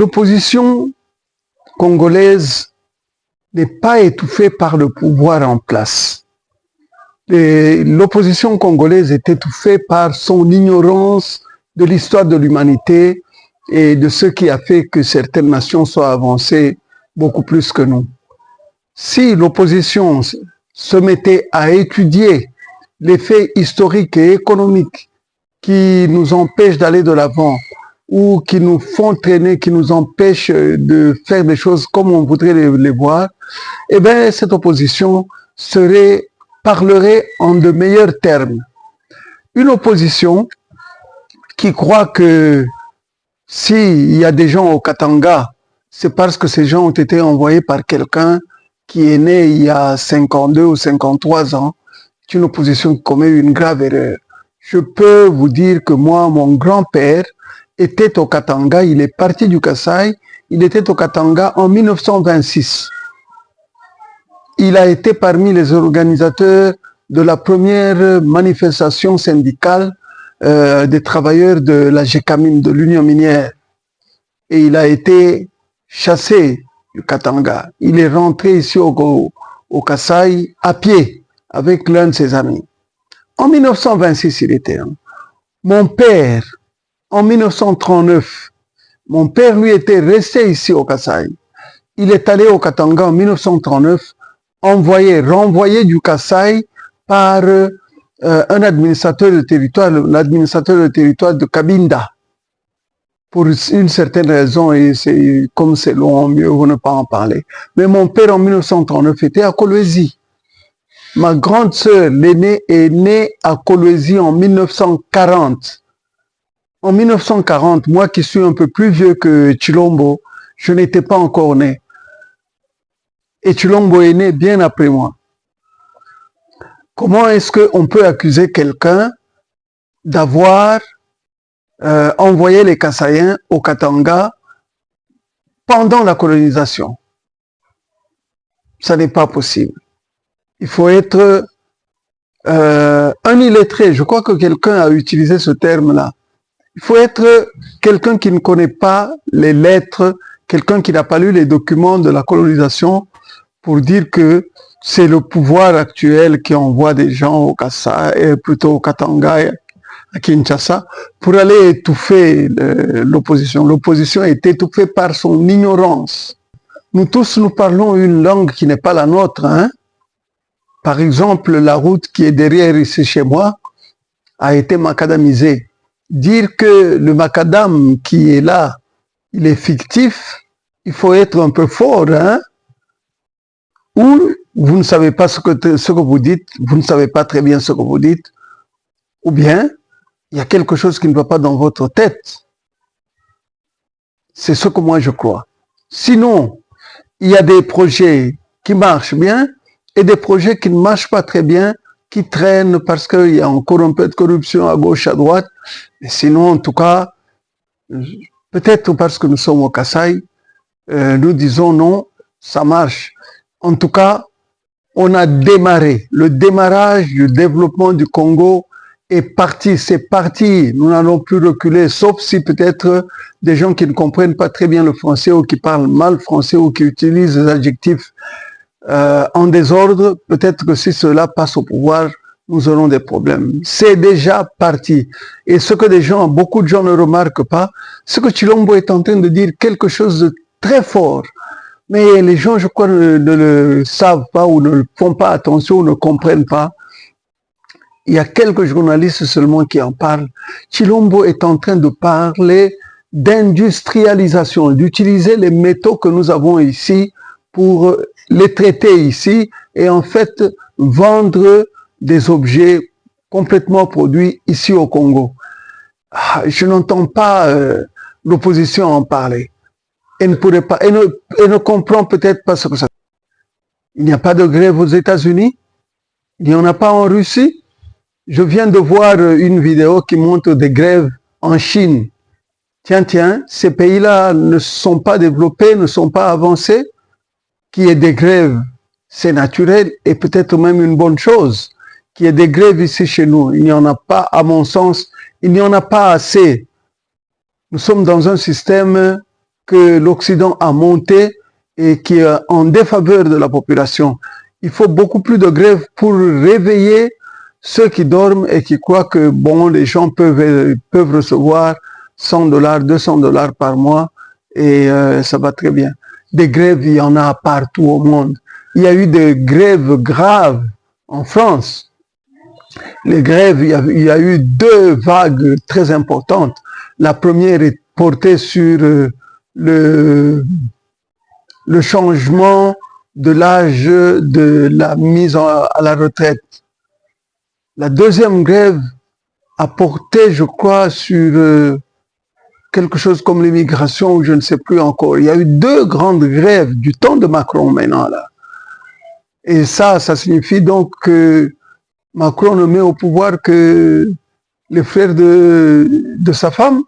L'opposition congolaise n'est pas étouffée par le pouvoir en place. L'opposition congolaise est étouffée par son ignorance de l'histoire de l'humanité et de ce qui a fait que certaines nations soient avancées beaucoup plus que nous. Si l'opposition se mettait à étudier les faits historiques et économiques qui nous empêchent d'aller de l'avant ou qui nous font traîner, qui nous empêchent de faire des choses comme on voudrait les voir, eh bien, cette opposition parlerait en de meilleurs termes. Une opposition qui croit que s'il y a des gens au Katanga, c'est parce que ces gens ont été envoyés par quelqu'un qui est né il y a 52 ou 53 ans. C'est une opposition qui commet une grave erreur. Je peux vous dire que moi, mon grand-père était au Katanga, il est parti du Kasaï, il était au Katanga en 1926. Il a été parmi les organisateurs de la première manifestation syndicale des travailleurs de la GECAMIN, de l'Union minière. Et il a été chassé du Katanga. Il est rentré ici au Kasaï à pied avec l'un de ses amis. En 1926, il était. Mon père, en 1939, mon père, lui, était resté ici au Kasaï. Il est allé au Katanga en 1939, renvoyé du Kasaï par un administrateur de territoire, l'administrateur de territoire de Kabinda. Pour une certaine raison, et comme c'est long, mieux vaut ne pas en parler. Mais mon père, en 1939, était à Kolwezi. Ma grande sœur, l'aînée, est née à Kolwezi en 1940. En 1940, moi qui suis un peu plus vieux que Chilombo, je n'étais pas encore né. Et Chilombo est né bien après moi. Comment est-ce qu'on peut accuser quelqu'un d'avoir envoyé les Kasaïens au Katanga pendant la colonisation? Ça n'est pas possible. Il faut être un illettré. Je crois que quelqu'un a utilisé ce terme-là. Il faut être quelqu'un qui ne connaît pas les lettres, quelqu'un qui n'a pas lu les documents de la colonisation pour dire que c'est le pouvoir actuel qui envoie des gens au Kasaï, plutôt au Katanga, à Kinshasa, pour aller étouffer l'opposition. L'opposition est étouffée par son ignorance. Nous tous, nous parlons une langue qui n'est pas la nôtre, hein? Par exemple, la route qui est derrière ici chez moi a été macadamisée. Dire que le macadam qui est là, il est fictif, il faut être un peu fort, hein? Ou vous ne savez pas ce que vous dites, vous ne savez pas très bien ce que vous dites, ou bien il y a quelque chose qui ne va pas dans votre tête. C'est ce que moi je crois. Sinon, il y a des projets qui marchent bien et des projets qui ne marchent pas très bien, qui traînent parce qu'il y a encore un peu de corruption à gauche, à droite. Mais sinon, en tout cas, peut-être parce que nous sommes au Kasaï, nous disons non, ça marche. En tout cas, on a démarré. Le démarrage du développement du Congo est parti, c'est parti. Nous n'allons plus reculer, sauf si peut-être des gens qui ne comprennent pas très bien le français ou qui parlent mal français ou qui utilisent des adjectifs en désordre. Peut-être que si cela passe au pouvoir, nous aurons des problèmes. C'est déjà parti. Et ce que beaucoup de gens ne remarquent pas, c'est que Chilombo est en train de dire quelque chose de très fort. Mais les gens, je crois, ne le savent pas ou ne font pas attention ou ne comprennent pas. Il y a quelques journalistes seulement qui en parlent. Chilombo est en train de parler d'industrialisation, d'utiliser les métaux que nous avons ici pour les traiter ici et en fait vendre des objets complètement produits ici au Congo. Je n'entends pas l'opposition en parler. Elle ne pourrait pas, elle ne comprend peut-être pas ce que ça veut dire. Il n'y a pas de grève aux États-Unis, il n'y en a pas en Russie. Je viens de voir une vidéo qui montre des grèves en Chine. Tiens, ces pays-là ne sont pas développés, ne sont pas avancés. Qu'il y ait des grèves, c'est naturel et peut-être même une bonne chose. Qu'il y ait des grèves ici chez nous, il n'y en a pas, à mon sens, il n'y en a pas assez. Nous sommes dans un système que l'Occident a monté et qui est en défaveur de la population. Il faut beaucoup plus de grèves pour réveiller ceux qui dorment et qui croient que bon, les gens peuvent recevoir 100 dollars, 200 dollars par mois et ça va très bien. Des grèves, il y en a partout au monde. Il y a eu des grèves graves en France. Les grèves, il y a eu deux vagues très importantes. La première est portée sur le changement de l'âge de la mise à la retraite. La deuxième grève a porté, je crois, sur quelque chose comme l'immigration, ou je ne sais plus encore. Il y a eu deux grandes grèves du temps de Macron maintenant là. Et ça signifie donc que Macron ne met au pouvoir que les frères de sa femme.